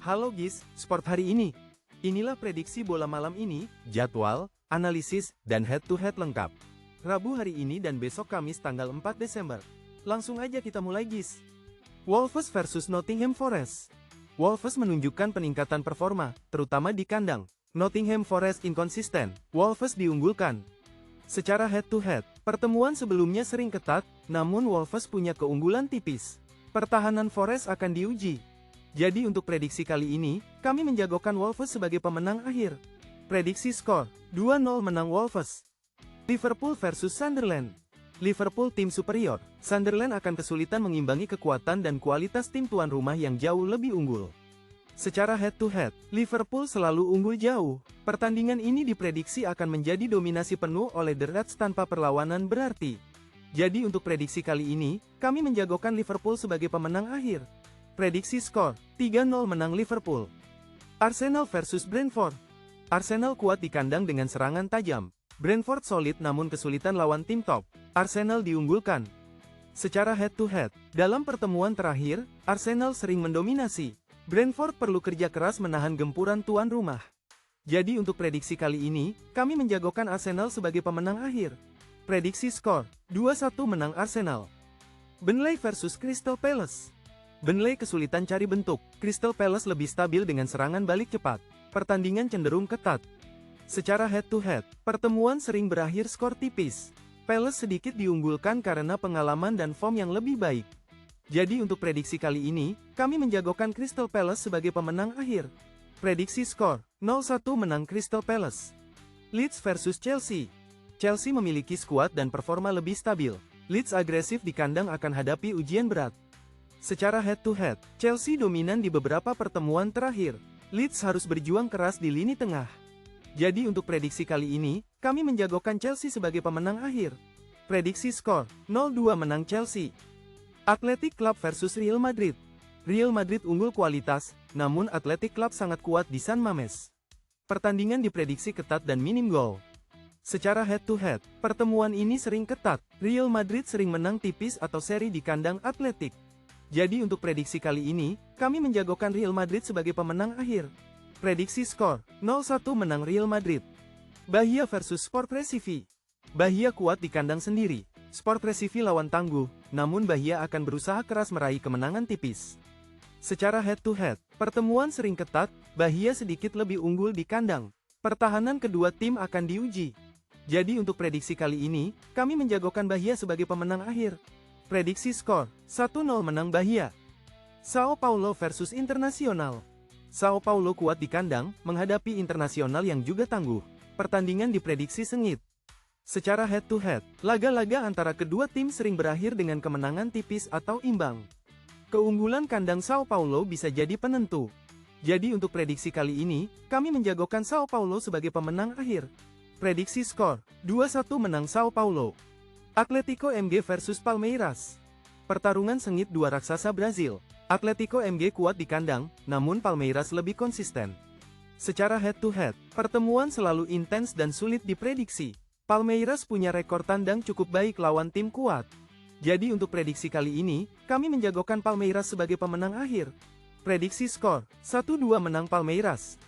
Halo guys, sport hari ini. Inilah prediksi bola malam ini, jadwal, analisis, dan head-to-head lengkap. Rabu hari ini dan besok Kamis tanggal 4 Desember. Langsung aja kita mulai guys. Wolves versus Nottingham Forest. Wolves menunjukkan peningkatan performa, terutama di kandang. Nottingham Forest inkonsisten, Wolves diunggulkan. Secara head-to-head, pertemuan sebelumnya sering ketat, namun Wolves punya keunggulan tipis. Pertahanan Forest akan diuji. Jadi untuk prediksi kali ini, kami menjagokan Wolves sebagai pemenang akhir. Prediksi skor, 2-0 menang Wolves. Liverpool versus Sunderland. Liverpool tim superior, Sunderland akan kesulitan mengimbangi kekuatan dan kualitas tim tuan rumah yang jauh lebih unggul. Secara head-to-head, Liverpool selalu unggul jauh. Pertandingan ini diprediksi akan menjadi dominasi penuh oleh The Reds tanpa perlawanan berarti. Jadi untuk prediksi kali ini, kami menjagokan Liverpool sebagai pemenang akhir. Prediksi skor, 3-0 menang Liverpool. Arsenal versus Brentford. Arsenal kuat di kandang dengan serangan tajam. Brentford solid namun kesulitan lawan tim top. Arsenal diunggulkan. Secara head-to-head, dalam pertemuan terakhir, Arsenal sering mendominasi. Brentford perlu kerja keras menahan gempuran tuan rumah. Jadi untuk prediksi kali ini, kami menjagokan Arsenal sebagai pemenang akhir. Prediksi skor, 2-1 menang Arsenal. Burnley versus Crystal Palace. Burnley kesulitan cari bentuk, Crystal Palace lebih stabil dengan serangan balik cepat. Pertandingan cenderung ketat. Secara head-to-head, pertemuan sering berakhir skor tipis. Palace sedikit diunggulkan karena pengalaman dan form yang lebih baik. Jadi untuk prediksi kali ini, kami menjagokan Crystal Palace sebagai pemenang akhir. Prediksi skor, 0-1 menang Crystal Palace. Leeds versus Chelsea. Chelsea memiliki skuad dan performa lebih stabil. Leeds agresif di kandang akan hadapi ujian berat. Secara head-to-head, Chelsea dominan di beberapa pertemuan terakhir. Leeds harus berjuang keras di lini tengah. Jadi untuk prediksi kali ini, kami menjagokan Chelsea sebagai pemenang akhir. Prediksi skor, 0-2 menang Chelsea. Athletic Club versus Real Madrid. Real Madrid unggul kualitas, namun Athletic Club sangat kuat di San Mamés. Pertandingan diprediksi ketat dan minim gol. Secara head-to-head, pertemuan ini sering ketat. Real Madrid sering menang tipis atau seri di kandang Athletic. Jadi untuk prediksi kali ini, kami menjagokan Real Madrid sebagai pemenang akhir. Prediksi skor, 0-1 menang Real Madrid. Bahia versus Sport Recife. Bahia kuat di kandang sendiri. Sport Recife lawan tangguh, namun Bahia akan berusaha keras meraih kemenangan tipis. Secara head-to-head, pertemuan sering ketat, Bahia sedikit lebih unggul di kandang. Pertahanan kedua tim akan diuji. Jadi untuk prediksi kali ini, kami menjagokan Bahia sebagai pemenang akhir. Prediksi skor, 1-0 menang Bahia. Sao Paulo versus Internacional. Sao Paulo kuat di kandang, menghadapi Internacional yang juga tangguh. Pertandingan diprediksi sengit. Secara head-to-head, laga-laga antara kedua tim sering berakhir dengan kemenangan tipis atau imbang. Keunggulan kandang Sao Paulo bisa jadi penentu. Jadi untuk prediksi kali ini, kami menjagokan Sao Paulo sebagai pemenang akhir. Prediksi skor, 2-1 menang Sao Paulo. Atletico MG versus Palmeiras. Pertarungan sengit dua raksasa Brazil. Atletico MG kuat di kandang, namun Palmeiras lebih konsisten. Secara head-to-head, pertemuan selalu intens dan sulit diprediksi. Palmeiras punya rekor tandang cukup baik lawan tim kuat. Jadi untuk prediksi kali ini, kami menjagokan Palmeiras sebagai pemenang akhir. Prediksi skor, 1-2 menang Palmeiras.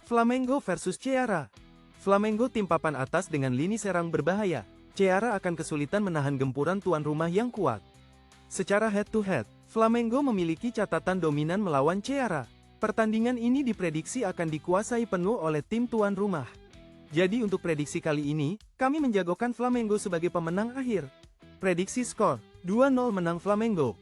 Flamengo versus Ceará. Flamengo tim papan atas dengan lini serang berbahaya. Ceará akan kesulitan menahan gempuran tuan rumah yang kuat. Secara head-to-head, Flamengo memiliki catatan dominan melawan Ceará. Pertandingan ini diprediksi akan dikuasai penuh oleh tim tuan rumah. Jadi untuk prediksi kali ini, kami menjagokan Flamengo sebagai pemenang akhir. Prediksi skor, 2-0 menang Flamengo.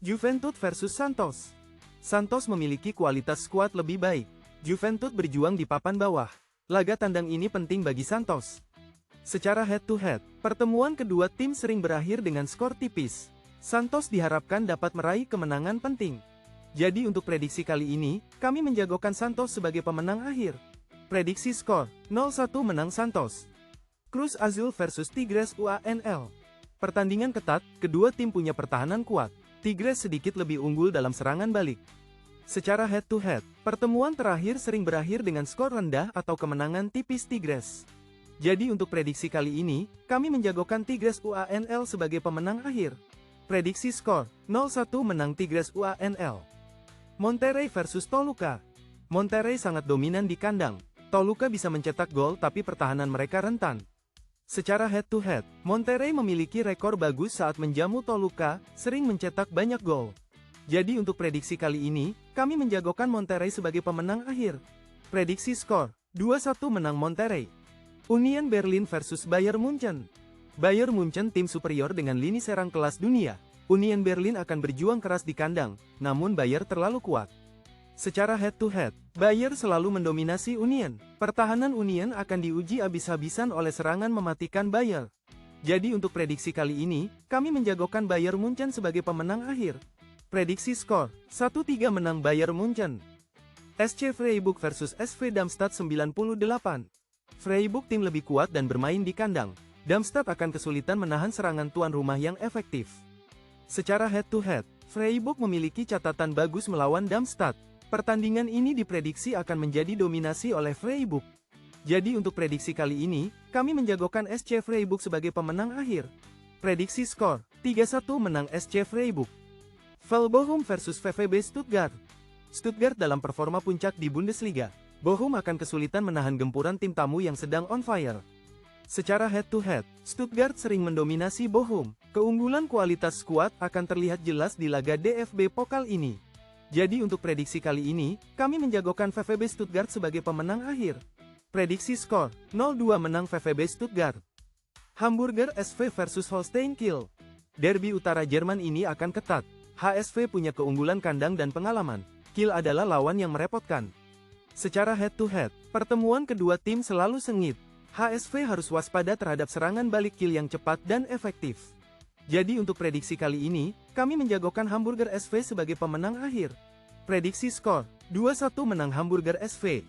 Juventus versus Santos. Santos memiliki kualitas skuad lebih baik. Juventus berjuang di papan bawah. Laga tandang ini penting bagi Santos. Secara head-to-head, pertemuan kedua tim sering berakhir dengan skor tipis. Santos diharapkan dapat meraih kemenangan penting. Jadi untuk prediksi kali ini, kami menjagokan Santos sebagai pemenang akhir. Prediksi skor, 0-1 menang Santos. Cruz Azul versus Tigres UANL. Pertandingan ketat, kedua tim punya pertahanan kuat. Tigres sedikit lebih unggul dalam serangan balik. Secara head-to-head, pertemuan terakhir sering berakhir dengan skor rendah atau kemenangan tipis Tigres. Jadi untuk prediksi kali ini, kami menjagokan Tigres UANL sebagai pemenang akhir. Prediksi skor, 0-1 menang Tigres UANL. Monterrey versus Toluca. Monterrey sangat dominan di kandang. Toluca bisa mencetak gol tapi pertahanan mereka rentan. Secara head-to-head, Monterrey memiliki rekor bagus saat menjamu Toluca, sering mencetak banyak gol. Jadi untuk prediksi kali ini, kami menjagokan Monterrey sebagai pemenang akhir. Prediksi skor, 2-1 menang Monterrey. Union Berlin versus Bayern Munchen. Bayern Munchen tim superior dengan lini serang kelas dunia. Union Berlin akan berjuang keras di kandang, namun Bayern terlalu kuat. Secara head-to-head, Bayern selalu mendominasi Union. Pertahanan Union akan diuji habis-habisan oleh serangan mematikan Bayern. Jadi untuk prediksi kali ini, kami menjagokan Bayern Munchen sebagai pemenang akhir. Prediksi skor, 1-3 menang Bayern Munchen. SC Freiburg versus SV Darmstadt 98. Freiburg tim lebih kuat dan bermain di kandang. Darmstadt akan kesulitan menahan serangan tuan rumah yang efektif. Secara head-to-head, Freiburg memiliki catatan bagus melawan Darmstadt. Pertandingan ini diprediksi akan menjadi dominasi oleh Freiburg. Jadi untuk prediksi kali ini, kami menjagokan SC Freiburg sebagai pemenang akhir. Prediksi skor, 3-1 menang SC Freiburg. Bochum versus VfB Stuttgart. Stuttgart dalam performa puncak di Bundesliga. Bochum akan kesulitan menahan gempuran tim tamu yang sedang on fire. Secara head-to-head, Stuttgart sering mendominasi Bochum. Keunggulan kualitas skuad akan terlihat jelas di laga DFB Pokal ini. Jadi untuk prediksi kali ini, kami menjagokan VfB Stuttgart sebagai pemenang akhir. Prediksi skor, 0-2 menang VfB Stuttgart. Hamburger SV versus Holstein Kiel. Derby utara Jerman ini akan ketat. HSV punya keunggulan kandang dan pengalaman. Kiel adalah lawan yang merepotkan. Secara head-to-head, pertemuan kedua tim selalu sengit. HSV harus waspada terhadap serangan balik Kiel yang cepat dan efektif. Jadi untuk prediksi kali ini, kami menjagokan Hamburger SV sebagai pemenang akhir. Prediksi skor, 2-1 menang Hamburger SV.